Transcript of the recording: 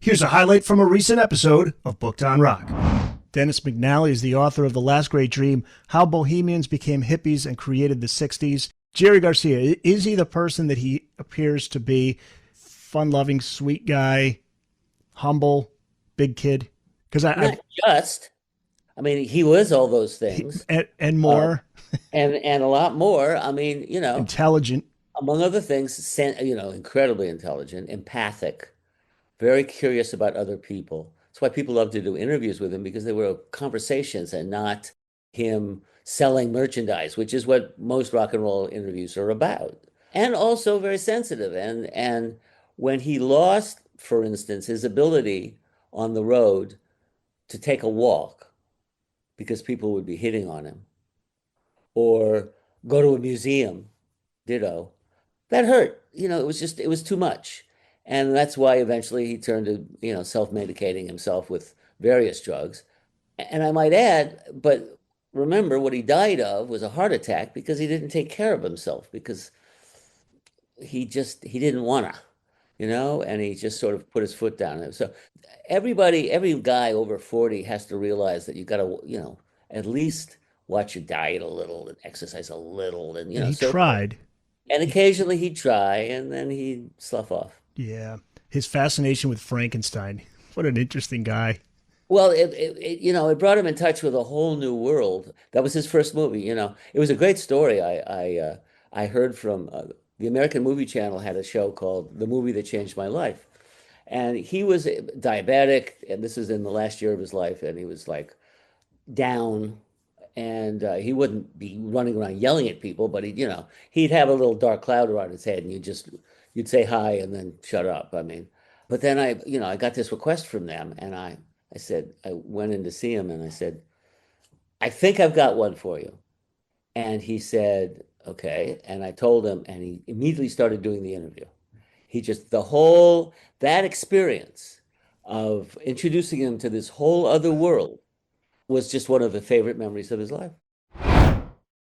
Here's a highlight from a recent episode of Booked on Rock. Dennis McNally is the author of The Last Great Dream, How Bohemians Became Hippies and Created the 60s. Jerry Garcia, is he the person that he appears to be? Fun-loving, sweet guy, humble, big kid? Because Not just. I mean, he was all those things, and more. and a lot more. I mean, Intelligent. among other things, incredibly intelligent, empathic, very curious about other people. That's why people love to do interviews with him, because they were conversations and not him selling merchandise, which is what most rock and roll interviews are about. And also very sensitive. And when he lost, for instance, his ability on the road to take a walk because people would be hitting on him, or go to a museum, ditto, that hurt. It was too much. And that's why eventually he turned to, self-medicating himself with various drugs. And I might add, but remember, what he died of was a heart attack because he didn't take care of himself, because he didn't wanna, and he just sort of put his foot down. So every guy over 40 has to realize that you gotta, at least watch your diet a little and exercise a little, and And he so tried. and occasionally he'd try and then he'd slough off. Yeah. His fascination with Frankenstein. What an interesting guy. Well, it brought him in touch with a whole new world. That was his first movie. It was a great story. I heard from the American Movie Channel had a show called The Movie That Changed My Life, and he was diabetic, and this is in the last year of his life, and he was like down, and he wouldn't be running around yelling at people, but he'd have a little dark cloud around his head, and you'd say hi and then shut up. I mean, but then I got this request from them, and I said, I went in to see him and I said, I think I've got one for you. And he said, okay. And I told him, and he immediately started doing the interview. That experience of introducing him to this whole other world was just one of the favorite memories of his life.